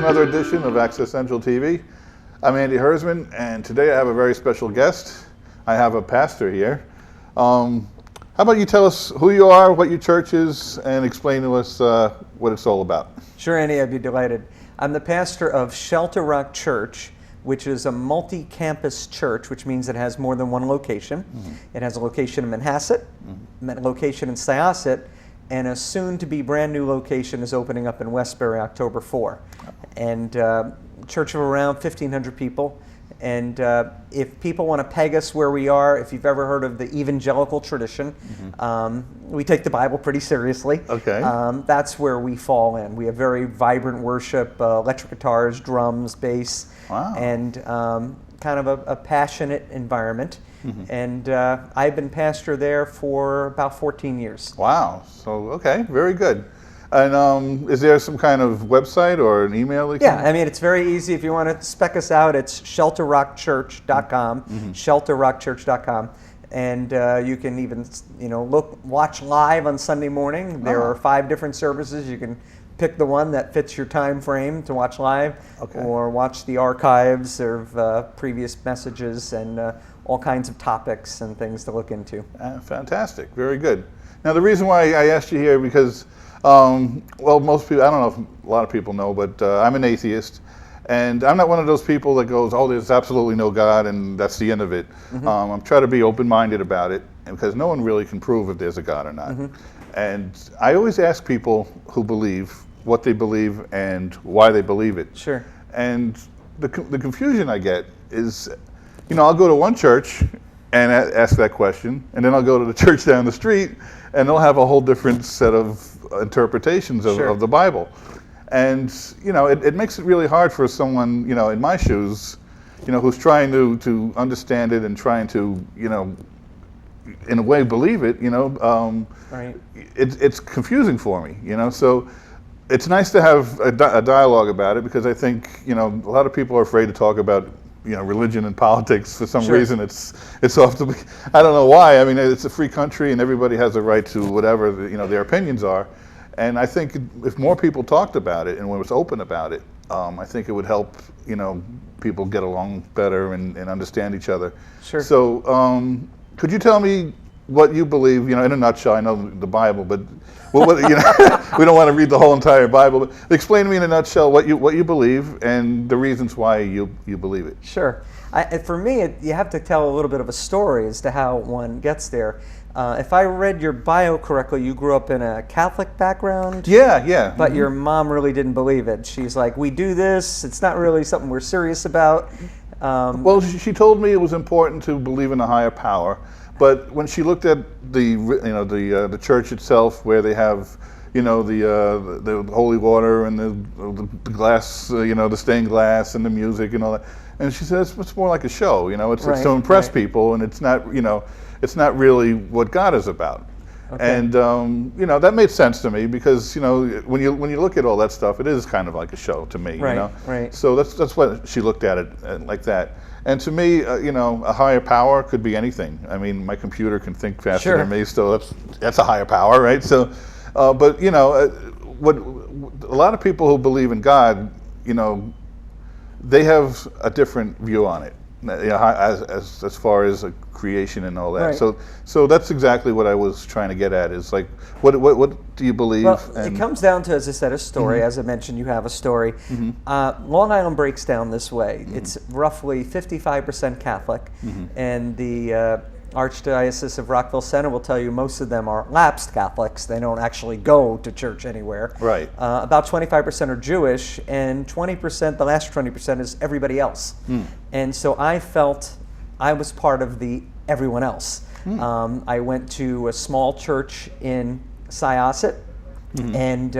another edition of Access Central TV. I'm Andy Hersman, and today I have a very special guest. I have a pastor here. How about you tell us who you are, what your church is, and explain to us what it's all about. Sure, Andy, I'd be delighted. I'm the pastor of Shelter Rock Church, which is a multi-campus church, which means it has more than one location. Mm-hmm. It has a location in Manhasset, a location in Syosset, and a soon-to-be brand-new location is opening up in Westbury October 4. And church of around 1,500 people. And if people want to peg us where we are, if you've ever heard of the evangelical tradition, we take the Bible pretty seriously. Okay. That's where we fall in. We have very vibrant worship, electric guitars, drums, bass, wow. And kind of a passionate environment. Mm-hmm. And I've been pastor there for about 14 years. Wow. So, okay, very good. And is there some kind of website or an email? Yeah, I mean, it's very easy. If you want to spec us out, it's shelterrockchurch.com, shelterrockchurch.com. And you can even, watch live on Sunday morning. There are 5 different services. You can pick the one that fits your time frame to watch live, or watch the archives of previous messages and all kinds of topics and things to look into. Fantastic, very good. Now, the reason why I asked you here because, most people, I don't know if a lot of people know, but I'm an atheist, and I'm not one of those people that goes, oh, there's absolutely no God, and that's the end of it. I'm trying to be open-minded about it, because no one really can prove if there's a God or not. And I always ask people who believe what they believe and why they believe it. Sure. And the confusion I get is, I'll go to one church and ask that question, and then I'll go to the church down the street, and they'll have a whole different set of interpretations of the Bible. And, it makes it really hard for someone, in my shoes, who's trying to understand it and trying to, in a way believe it, right. It's confusing for me, so it's nice to have a dialogue about it, because I think, a lot of people are afraid to talk about religion and politics for some reason. It's off to be, I don't know why. I mean, it's a free country and everybody has a right to whatever their opinions are. And I think if more people talked about it and was open about it, I think it would help people get along better and understand each other. Sure. So could you tell me what you believe? In a nutshell. I know the Bible, but we don't want to read the whole entire Bible. But explain to me in a nutshell what you believe and the reasons why you believe it. Sure. For me, you have to tell a little bit of a story as to how one gets there. If I read your bio correctly, you grew up in a Catholic background? Yeah. But your mom really didn't believe it. She's like, we do this, it's not really something we're serious about. Well, she told me it was important to believe in a higher power. But when she looked at the church itself, where they have the holy water and the glass, the stained glass and the music and all that, and she says it's more like a show. It's to impress people, and it's not it's not really what God is about. Okay. And that made sense to me, because when you look at all that stuff, it is kind of like a show to me. Right. So that's what she looked at it like that. And to me, a higher power could be anything. I mean, my computer can think faster than me, so that's a higher power, right? So, but what a lot of people who believe in God, they have a different view on it, as far as creation and all that. Right. So that's exactly what I was trying to get at. Is like, what do you believe? Well, it comes down to, as I said, a story. As I mentioned, you have a story. Long Island breaks down this way. It's roughly 55% Catholic, and the Archdiocese of Rockville Center will tell you most of them are lapsed Catholics. They don't actually go to church anywhere. Right. About 25% are Jewish, and 20%, the last 20%, is everybody else. And so I felt I was part of the everyone else. I went to a small church in Syosset, and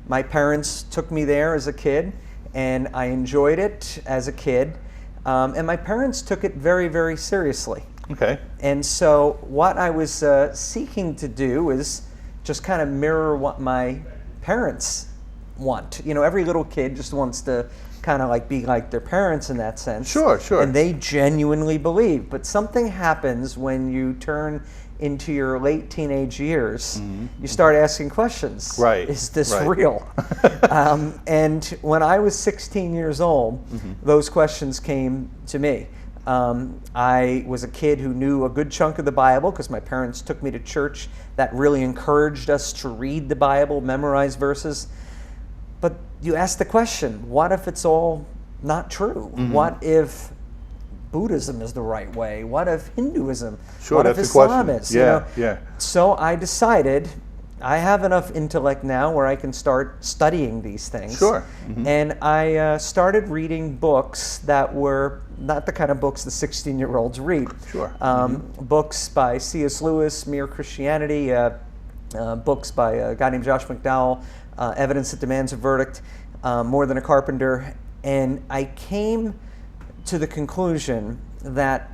my parents took me there as a kid, and I enjoyed it as a kid. And my parents took it very, very seriously. Okay. And so what I was seeking to do is just kind of mirror what my parents want. Every little kid just wants to kind of like be like their parents in that sense. Sure. And they genuinely believe. But something happens when you turn into your late teenage years, you start asking questions. Right. Is this Right. real? And when I was 16 years old, those questions came to me. I was a kid who knew a good chunk of the Bible because my parents took me to church that really encouraged us to read the Bible, memorize verses. But you ask the question, what if it's all not true? What if Buddhism is the right way? What if Hinduism? Sure, what if that's the Islam question. is? Yeah, yeah. So I decided I have enough intellect now where I can start studying these things. Sure. And I started reading books that were not the kind of books the 16-year-olds read. Sure. Books by C.S. Lewis, Mere Christianity, books by a guy named Josh McDowell, Evidence That Demands a Verdict, More Than a Carpenter. And I came to the conclusion that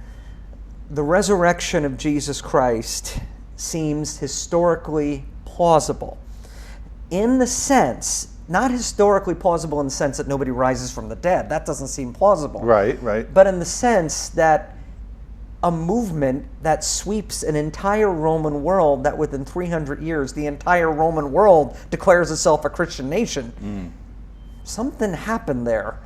the resurrection of Jesus Christ seems historically plausible in the sense, not historically plausible in the sense that nobody rises from the dead. That doesn't seem plausible. Right, right. But in the sense that a movement that sweeps an entire Roman world, that within 300 years, the entire Roman world declares itself a Christian nation. Something happened there.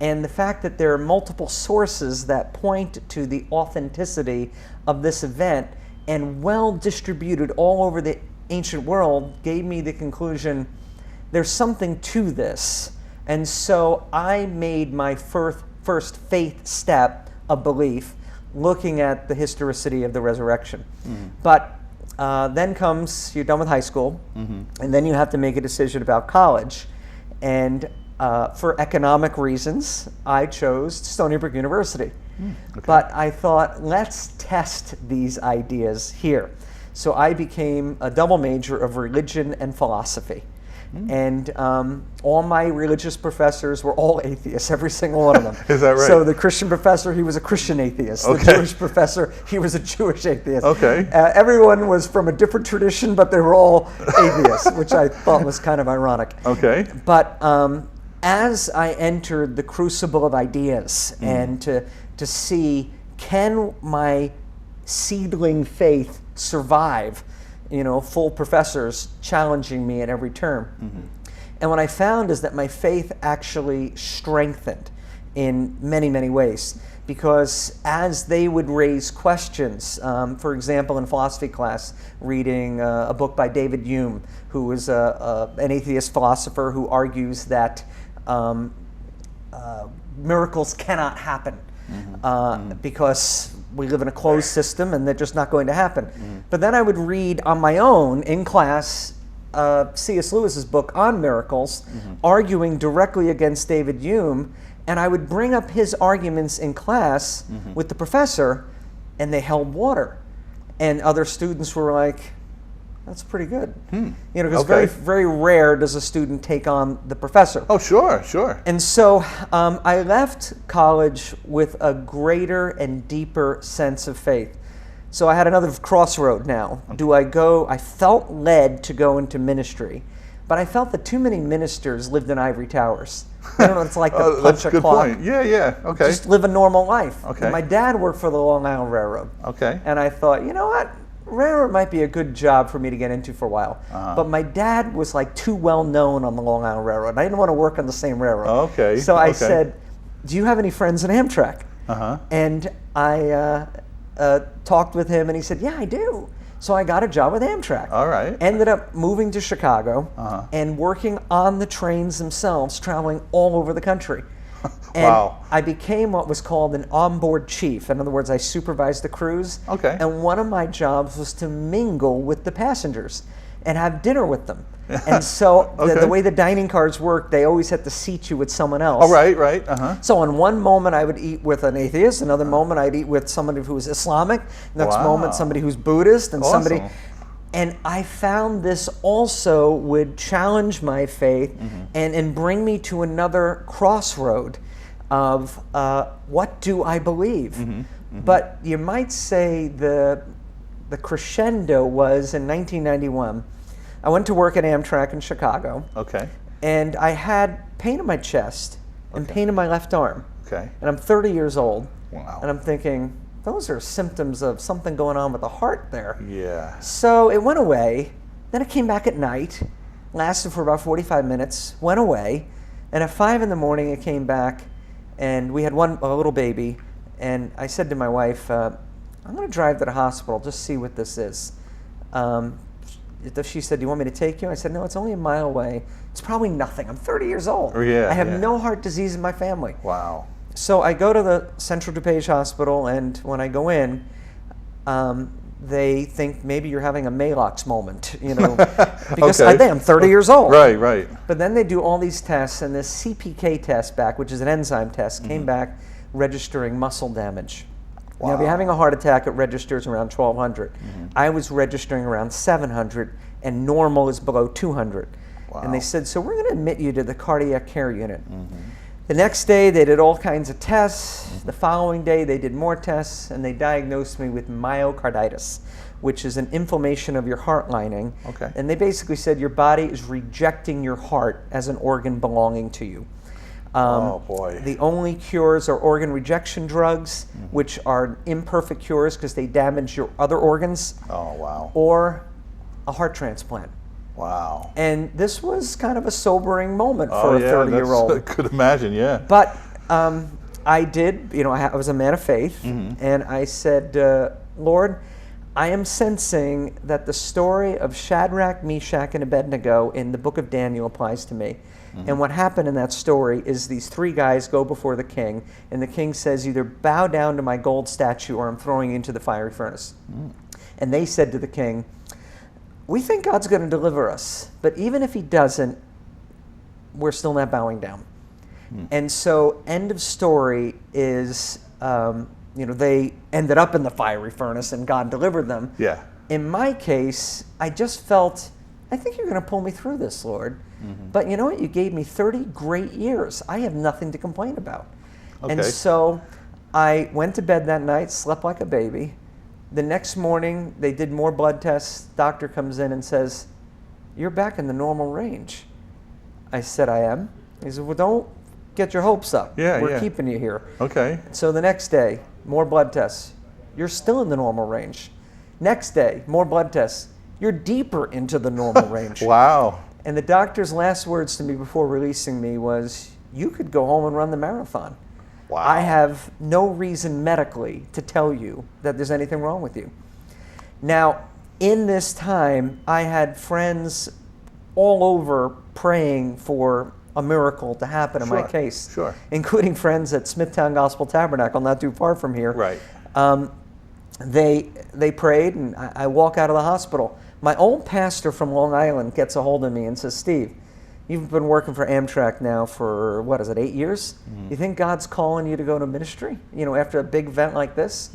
And the fact that there are multiple sources that point to the authenticity of this event and well distributed all over the ancient world gave me the conclusion there's something to this. And so I made my first faith step of belief looking at the historicity of the resurrection. But then comes, you're done with high school, and then you have to make a decision about college. And for economic reasons, I chose Stony Brook University. But I thought, let's test these ideas here. So I became a double major of religion and philosophy. And all my religious professors were all atheists, every single one of them. Is that right? So the Christian professor, he was a Christian atheist. Okay. The Jewish professor, he was a Jewish atheist. Okay. Everyone was from a different tradition, but they were all atheists, which I thought was kind of ironic. Okay. But as I entered the crucible of ideas and to see, can my seedling faith survive, full professors challenging me at every turn. And what I found is that my faith actually strengthened in many, many ways, because as they would raise questions, for example, in philosophy class, reading a book by David Hume, who is an atheist philosopher who argues that miracles cannot happen because we live in a closed system and they're just not going to happen. But then I would read on my own in class C.S. Lewis's book on miracles, arguing directly against David Hume, and I would bring up his arguments in class with the professor, and they held water. And other students were like, that's pretty good. Because very, very rare does a student take on the professor. Oh, sure, sure. And so I left college with a greater and deeper sense of faith. So I had another crossroad now. Do I go? I felt led to go into ministry, but I felt that too many ministers lived in ivory towers. I don't know what it's like to punch that's a a good clock. point. Yeah, yeah, okay. Just live a normal life. Okay. And my dad worked for the Long Island Railroad. Okay. And I thought, you know what? Railroad might be a good job for me to get into for a while. But my dad was like too well known on the Long Island Railroad, and I didn't want to work on the same railroad. Okay. So I said, do you have any friends in Amtrak? And I talked with him, and he said, yeah, I do. So I got a job with Amtrak. All right. Ended up moving to Chicago and working on the trains themselves, traveling all over the country. And Wow. I became what was called an onboard chief. In other words, I supervised the crews. Okay. And one of my jobs was to mingle with the passengers and have dinner with them. And so the way the dining cars work, they always had to seat you with someone else. Oh, right. So in one moment I would eat with an atheist, another moment I'd eat with somebody who was Islamic, next moment somebody who's Buddhist, and somebody. And I found this also would challenge my faith and bring me to another crossroad of what do I believe? But you might say the crescendo was in 1991. I went to work at Amtrak in Chicago. Okay. And I had pain in my chest and pain in my left arm. Okay. And I'm 30 years old. Wow. And I'm thinking, those are symptoms of something going on with the heart there. Yeah. So it went away. Then it came back at night, lasted for about 45 minutes, went away. And at 5 in the morning, it came back, and we had a little baby. And I said to my wife, I'm going to drive to the hospital, just see what this is. She said, do you want me to take you? I said, no, it's only a mile away. It's probably nothing. I'm 30 years old. Oh, yeah, I have yeah. no heart disease in my family. Wow. So I go to the Central DuPage Hospital, and when I go in, they think maybe you're having a Maalox moment, because Okay. I'm 30 years old. Right, right. But then they do all these tests, and this CPK test back, which is an enzyme test, came back registering muscle damage. Wow. Now, if you're having a heart attack, it registers around 1,200. I was registering around 700, and normal is below 200. Wow. And they said, so we're going to admit you to the cardiac care unit. The next day, they did all kinds of tests. The following day, they did more tests, and they diagnosed me with myocarditis, which is an inflammation of your heart lining. Okay. And they basically said your body is rejecting your heart as an organ belonging to you. Oh, boy. The only cures are organ rejection drugs, which are imperfect cures because they damage your other organs, Oh, wow. or a heart transplant. Wow. And this was kind of a sobering moment Oh, for a yeah, 30-year-old. I could imagine, yeah. But I did, I was a man of faith, and I said, Lord, I am sensing that the story of Shadrach, Meshach, and Abednego in the book of Daniel applies to me. And what happened in that story is these three guys go before the king, and the king says, either bow down to my gold statue or I'm throwing you into the fiery furnace. And they said to the king, we think God's going to deliver us, but even if he doesn't, we're still not bowing down. And so end of story is, they ended up in the fiery furnace and God delivered them. Yeah. In my case, I just felt, I think you're going to pull me through this, Lord. But you know what? You gave me 30 great years. I have nothing to complain about. Okay. And so I went to bed that night, slept like a baby. The next morning, they did more blood tests. Doctor comes in and says, you're back in the normal range. I said, I am. He said, well, don't get your hopes up. Yeah, We're yeah. keeping you here. Okay. So the next day, more blood tests. You're still in the normal range. Next day, more blood tests. You're deeper into the normal range. Wow. And the doctor's last words to me before releasing me was, you could go home and run the marathon. Wow. I have no reason medically to tell you that there's anything wrong with you. Now, in this time, I had friends all over praying for a miracle to happen in my case, Sure. including friends at Smithtown Gospel Tabernacle, not too far from here. Right. They prayed, and I walk out of the hospital. My old pastor from Long Island gets a hold of me and says, Steve, you've been working for Amtrak now for, 8 years? You think God's calling you to go to ministry, after a big event like this?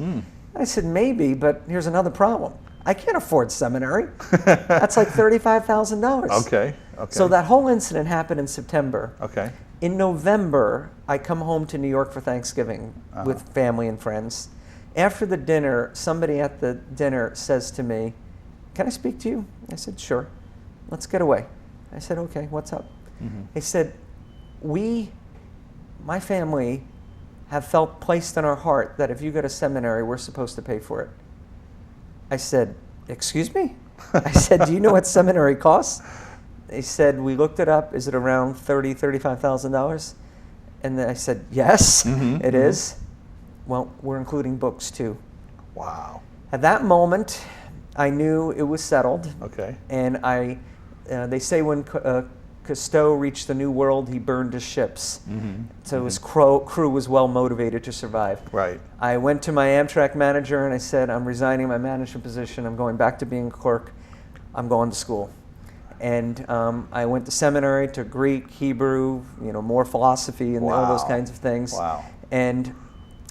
I said, maybe, but here's another problem. I can't afford seminary. That's like $35,000. Okay. So that whole incident happened in September. Okay. In November, I come home to New York for Thanksgiving with family and friends. After the dinner, somebody at the dinner says to me, can I speak to you? I said, sure. Let's get away. I said, okay, what's up? He said, my family, have felt placed in our heart that if you go to seminary, we're supposed to pay for it. I said, excuse me? I said, do you know what seminary costs? They said, we looked it up. Is it around $30,000, $35,000? And then I said, yes, it is. Well, we're including books too. Wow. At that moment, I knew it was settled. Okay. And they say when Cousteau reached the New World, he burned his ships. So his crew was well motivated to survive. Right. I went to my Amtrak manager and I said, I'm resigning my management position. I'm going back to being a clerk. I'm going to school. And I went to seminary, to Greek, Hebrew, more philosophy and all those kinds of things. Wow. And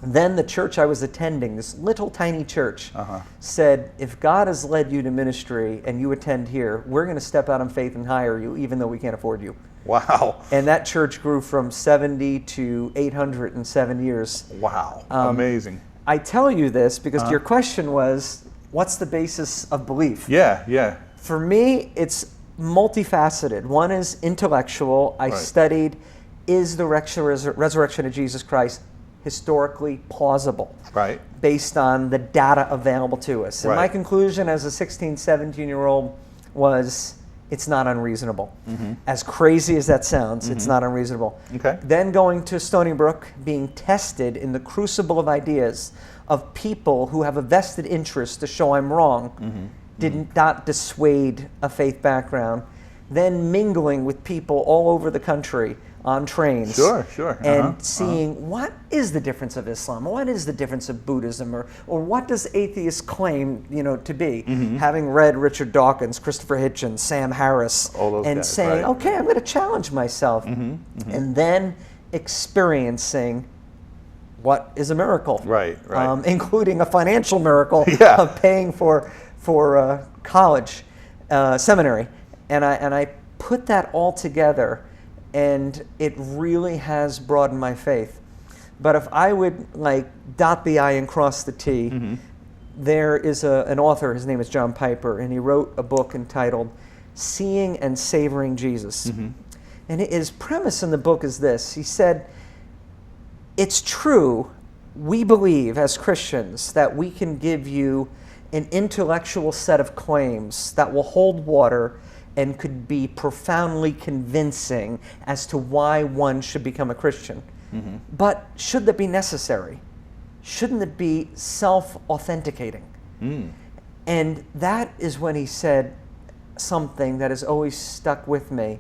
then the church I was attending, this little tiny church, said, if God has led you to ministry and you attend here, we're going to step out in faith and hire you, even though we can't afford you. Wow. And that church grew from 70 to 800 in 7 years. Wow. Amazing. I tell you this because your question was, what's the basis of belief? Yeah, yeah. For me, it's multifaceted. One is intellectual. I studied, is the resurrection of Jesus Christ historically plausible. Right. Based on the data available to us. And my conclusion as a 16, 17-year-old was, it's not unreasonable. As crazy as that sounds, it's not unreasonable. Okay. Then going to Stony Brook, being tested in the crucible of ideas of people who have a vested interest to show I'm wrong, did not dissuade a faith background. Then mingling with people all over the country on trains. Sure. And seeing what is the difference of Islam, what is the difference of Buddhism, or what does atheists claim, to be? Having read Richard Dawkins, Christopher Hitchens, Sam Harris, all those and guys, saying, right. okay, I'm going to challenge myself. And then experiencing what is a miracle. Right. Including a financial miracle of paying for college, seminary. And I put that all together, and it really has broadened my faith. But if I would dot the I and cross the T, there is an author, his name is John Piper, and he wrote a book entitled Seeing and Savoring Jesus. And his premise in the book is this. He said, it's true, we believe as Christians that we can give you an intellectual set of claims that will hold water and could be profoundly convincing as to why one should become a Christian. But should that be necessary? Shouldn't it be self-authenticating? And that is when he said something that has always stuck with me.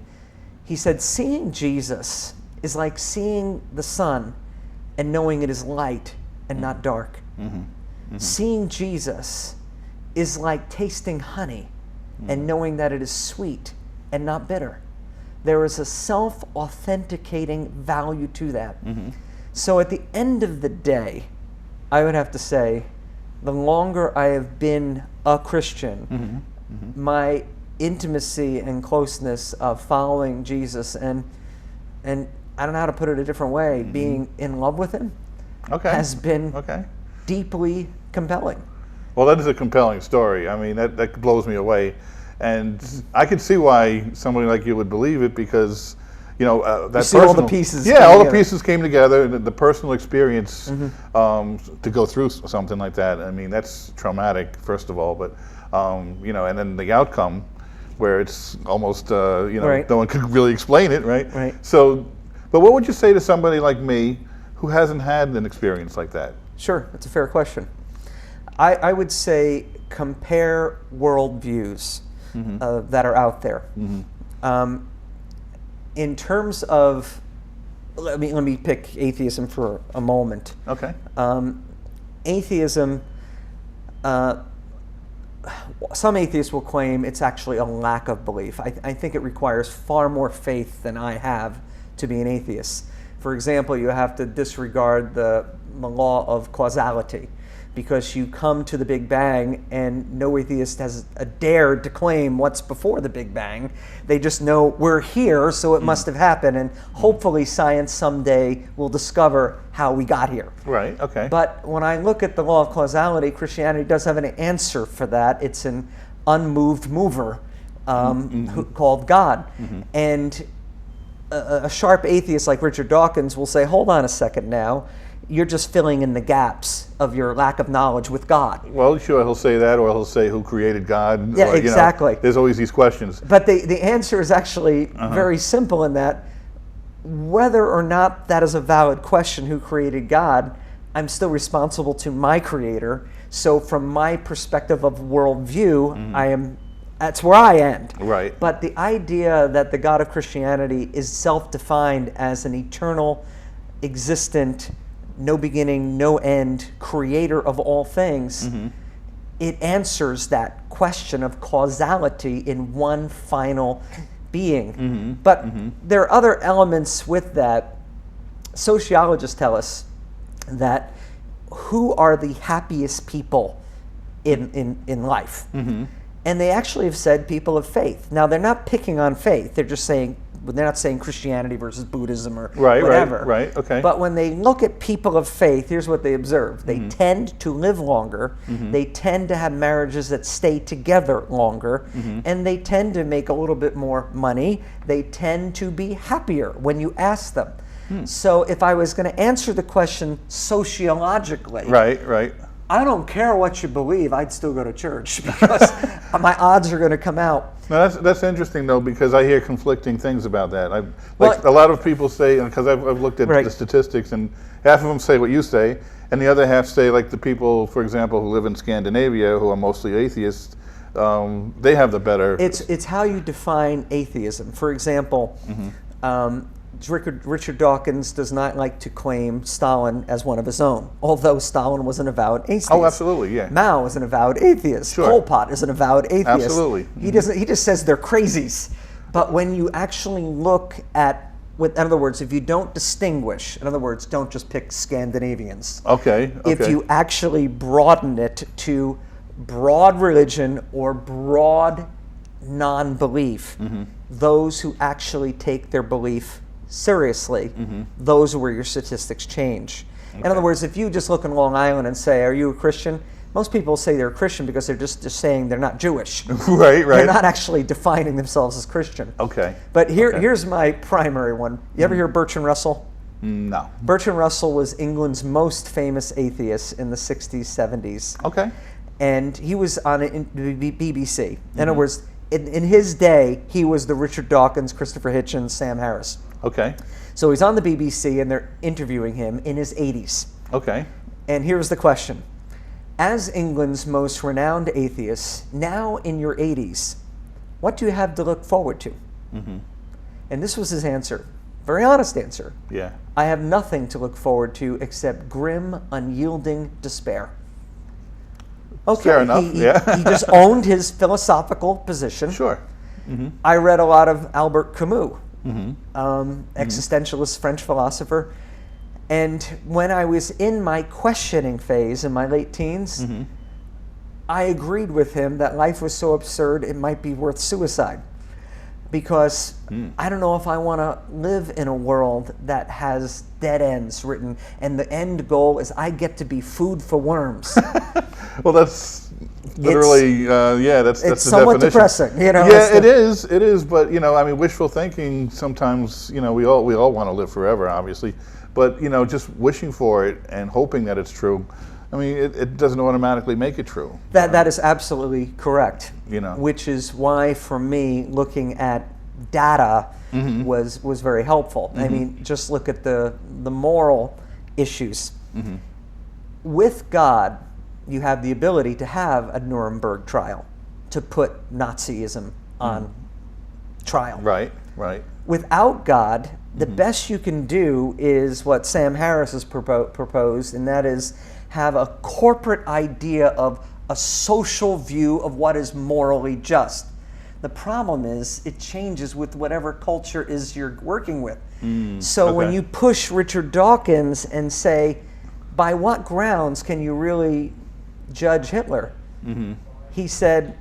He said, seeing Jesus is like seeing the sun and knowing it is light and not dark. Seeing Jesus is like tasting honey and knowing that it is sweet and not bitter. There is a self-authenticating value to that. So at the end of the day, I would have to say, the longer I have been a Christian, my intimacy and closeness of following Jesus and I don't know how to put it a different way, being in love with him has been deeply compelling. Well, that is a compelling story. I mean, that blows me away. And I could see why somebody like you would believe it, because, that you see all the pieces. Yeah, all the pieces came together. The personal experience to go through something like that. I mean, that's traumatic, first of all. But, and then the outcome, where it's almost, no one could really explain it, right? So, but what would you say to somebody like me who hasn't had an experience like that? Sure, that's a fair question. I would say compare worldviews that are out there. In terms of, let me pick atheism for a moment. Okay. Atheism, some atheists will claim it's actually a lack of belief. I think it requires far more faith than I have to be an atheist. For example, you have to disregard the law of causality, because you come to the Big Bang and no atheist has dared to claim what's before the Big Bang. They just know we're here, so it must have happened, and hopefully science someday will discover how we got here. Right, okay. But when I look at the law of causality, Christianity doesn't have an answer for that. It's an unmoved mover called God. And a sharp atheist like Richard Dawkins will say, hold on a second now, you're just filling in the gaps of your lack of knowledge with God. Well, sure, he'll say that, or he'll say who created God. Yeah, or, exactly. There's always these questions. But the answer is actually very simple in that whether or not that is a valid question, who created God, I'm still responsible to my creator. So from my perspective of worldview, that's where I end. Right. But the idea that the God of Christianity is self-defined as an eternal, existent, no beginning, no end, creator of all things, it answers that question of causality in one final being. But there are other elements with that. Sociologists tell us that who are the happiest people in life? And they actually have said people of faith. Now, they're not picking on faith. They're just saying, they're not saying Christianity versus Buddhism or whatever. Right, okay. But when they look at people of faith, here's what they observe. They tend to live longer. They tend to have marriages that stay together longer. And they tend to make a little bit more money. They tend to be happier when you ask them. So if I was going to answer the question sociologically, Right. I don't care what you believe, I'd still go to church because my odds are going to come out. No, that's interesting though, because I hear conflicting things about that. Well, A lot of people say, because I've looked at Right. the statistics, and half of them say what you say, and the other half say, like the people, for example, who live in Scandinavia, who are mostly atheists, they have the better. It's how you define atheism. For example, Richard Dawkins does not like to claim Stalin as one of his own, although Stalin was an avowed atheist. Oh, absolutely, yeah. Mao is an avowed atheist. Sure. Pol Pot is an avowed atheist. Absolutely. He doesn't. He just says they're crazies. But when you actually look at, in other words, if you don't distinguish, in other words, don't just pick Scandinavians. Okay. If you actually broaden it to broad religion or broad non-belief, those who actually take their belief seriously, those are where your statistics change. In other words, if you just look in Long Island and say, are you a Christian? Most people say they're a Christian because they're just saying they're not Jewish. Right. They're not actually defining themselves as Christian. Okay. But here's my primary one. You ever hear Bertrand Russell? No. Bertrand Russell was England's most famous atheist in the 60s, 70s. Okay. And he was on the BBC. In other words, in his day, he was the Richard Dawkins, Christopher Hitchens, Sam Harris. Okay. So he's on the BBC and they're interviewing him in his 80s. Okay. And here's the question. As England's most renowned atheist, now in your 80s, what do you have to look forward to? And this was his answer. Very honest answer. Yeah. I have nothing to look forward to except grim, unyielding despair. Okay, Fair enough, yeah. he just owned his philosophical position. Sure. I read a lot of Albert Camus, existentialist French philosopher. And when I was in my questioning phase in my late teens, I agreed with him that life was so absurd it might be worth suicide. Because I don't know if I want to live in a world that has dead ends written, and the end goal is I get to be food for worms. Well, that's literally, that's it's the somewhat definition. depressing, you know. Yeah, it is. But I mean, wishful thinking. Sometimes, we all want to live forever, obviously. But just wishing for it and hoping that it's true. I mean, it doesn't automatically make it true. That is absolutely correct. Which is why, for me, looking at data was very helpful. I mean, just look at the moral issues. With God, you have the ability to have a Nuremberg trial, to put Nazism on trial. Right. Without God, the best you can do is what Sam Harris has proposed, and that is have a corporate idea of a social view of what is morally just. The problem is it changes with whatever culture is you're working with. So when you push Richard Dawkins and say, by what grounds can you really judge Hitler? He said,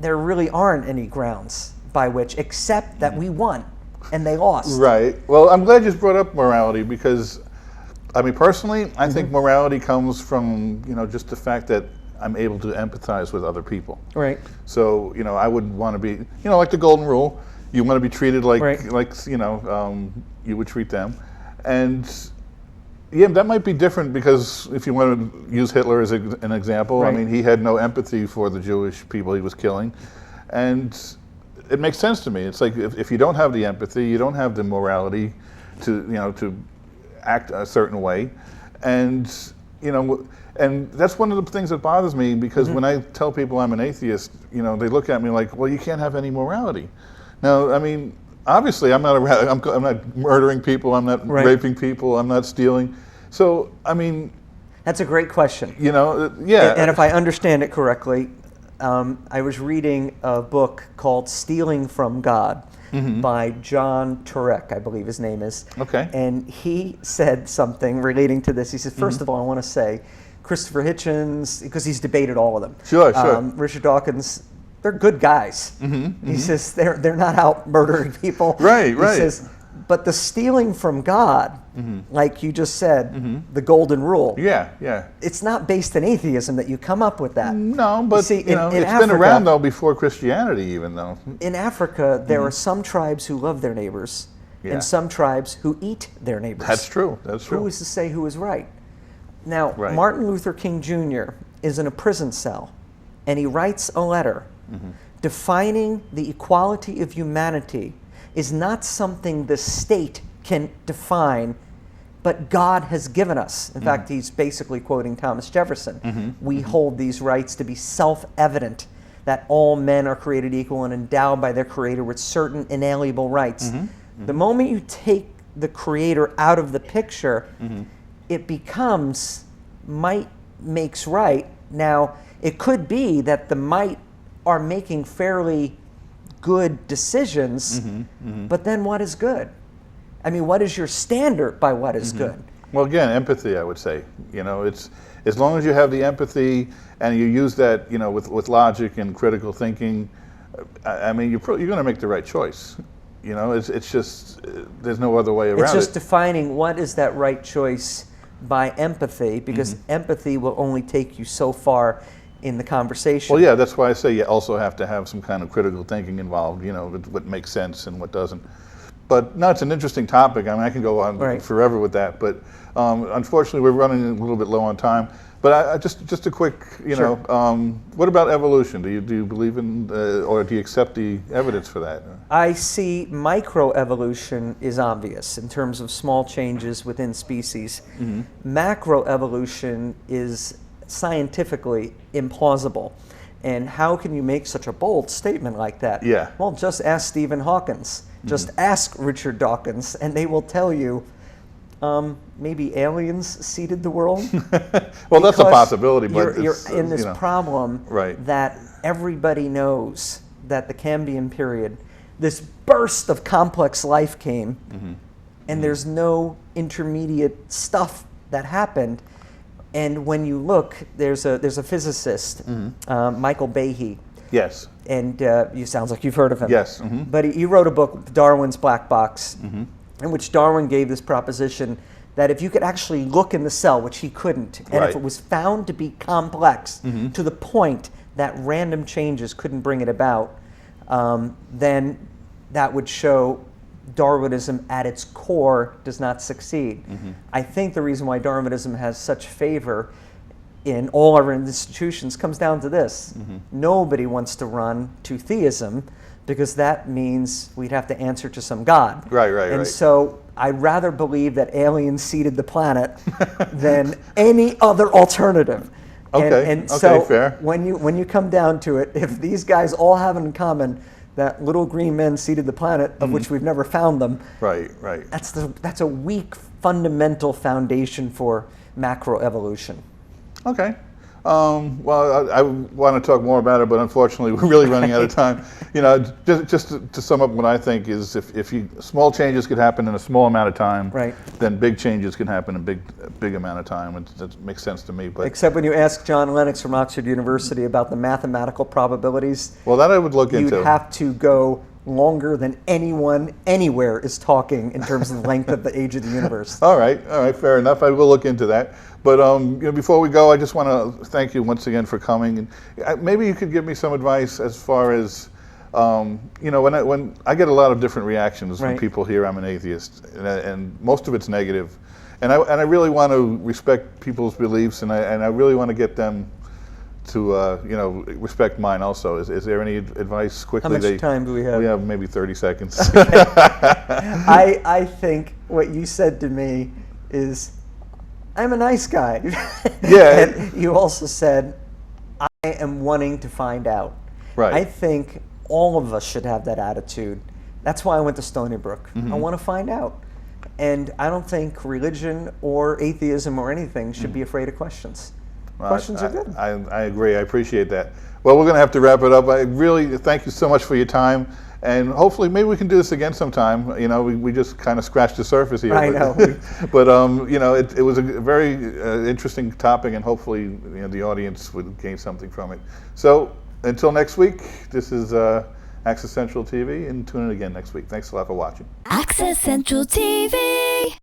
there really aren't any grounds by which, except that we won and they lost. Right. Well, I'm glad you brought up morality because, I mean, personally, I think morality comes from, just the fact that I'm able to empathize with other people. Right. So, I would want to be, like the golden rule, you want to be treated like, you would treat them. And yeah, that might be different because if you want to use Hitler as an example, I mean, he had no empathy for the Jewish people he was killing. And it makes sense to me. It's like if you don't have the empathy, you don't have the morality to act a certain way. And, and that's one of the things that bothers me because when I tell people I'm an atheist, they look at me like, well, you can't have any morality. Now, I mean, obviously, I'm not murdering people, I'm not raping people, I'm not stealing. So, I mean... That's a great question. Yeah. And if I understand it correctly, I was reading a book called Stealing from God by John Turek, I believe his name is. Okay. And he said something relating to this. He said, first of all, I want to say, Christopher Hitchens, because he's debated all of them. Sure. Richard Dawkins, they're good guys. He says they're not out murdering people. Right. He says, but the stealing from God, like you just said, the golden rule. Yeah. It's not based in atheism that you come up with that. No, but see, in it's Africa, been around though before Christianity, even though. In Africa, there are some tribes who love their neighbors, Yeah. and some tribes who eat their neighbors. That's true. That's true. Who is to say who is right? Now, Right. Martin Luther King Jr. is in a prison cell, and he writes a letter defining the equality of humanity is not something the state can define, but God has given us. In fact, he's basically quoting Thomas Jefferson. We hold these rights to be self-evident, that all men are created equal and endowed by their Creator with certain inalienable rights. The moment you take the Creator out of the picture, it becomes might makes right. Now, it could be that the might are making fairly good decisions, but then what is good? I mean, what is your standard by what is good? Well, again, empathy, I would say. You know, it's as long as you have the empathy and you use that, you know, with logic and critical thinking. I mean, you're going to make the right choice. You know, it's just there's no other way around it. It's just defining what is that right choice by empathy, because empathy will only take you so far in the conversation. Well, yeah, that's why I say you also have to have some kind of critical thinking involved. You know, what makes sense and what doesn't. But no, it's an interesting topic. I mean, I can go on forever with that. But unfortunately, we're running a little bit low on time. But I just a quick, you know, what about evolution? Do you believe in, or do you accept the evidence for that? I see microevolution is obvious in terms of small changes within species. Macroevolution is scientifically implausible. And how can you make such a bold statement like that? Yeah. Well, just ask Stephen Hawkins. Just ask Richard Dawkins, and they will tell you maybe aliens seeded the world. Well, that's a possibility, but you're in this problem right. that everybody knows that the Cambrian period, this burst of complex life came, and there's no intermediate stuff that happened. And when you look, there's a physicist, Michael Behe. Yes. And you sounds like you've heard of him. Yes. But he wrote a book, Darwin's Black Box, in which Darwin gave this proposition that if you could actually look in the cell, which he couldn't, and if it was found to be complex to the point that random changes couldn't bring it about, then that would show Darwinism at its core does not succeed. I think the reason why Darwinism has such favor in all our institutions comes down to this. Nobody wants to run to theism because that means we'd have to answer to some God. And so I'd rather believe that aliens seeded the planet than any other alternative. So fair. When you come down to it, if these guys all have in common that little green men seeded the planet, of which we've never found them, that's a weak fundamental foundation for macroevolution. Okay. Well, I want to talk more about it, but unfortunately, we're really running out of time. You know, just to sum up what I think is, if small changes could happen in a small amount of time, then big changes can happen in a big amount of time. That makes sense to me. But except when you ask John Lennox from Oxford University about the mathematical probabilities, well, that I would look into. You'd have to go longer than anyone anywhere is talking in terms of the length of the age of the universe. All right, fair enough. I will look into that. But you know, before we go, I just want to thank you once again for coming. And maybe you could give me some advice as far as, you know, when I get a lot of different reactions when people hear I'm an atheist, and most of it's negative, and I really want to respect people's beliefs, and I really want to get them to you know, respect mine also. Is there any advice quickly? How much time do we have? We have maybe 30 seconds. I think what you said to me is, I'm a nice guy. Yeah. And you also said, I am wanting to find out. I think all of us should have that attitude. That's why I went to Stony Brook. I want to find out. And I don't think religion or atheism or anything should be afraid of questions. Well, questions are good. I agree. I appreciate that. Well, we're going to have to wrap it up. I really thank you so much for your time. And hopefully, maybe we can do this again sometime. You know, we just kind of scratched the surface here. I know. But you know, it was a very interesting topic, and hopefully, you know, the audience would gain something from it. So until next week, this is Access Central TV, and tune in again next week. Thanks a lot for watching. Access Central TV.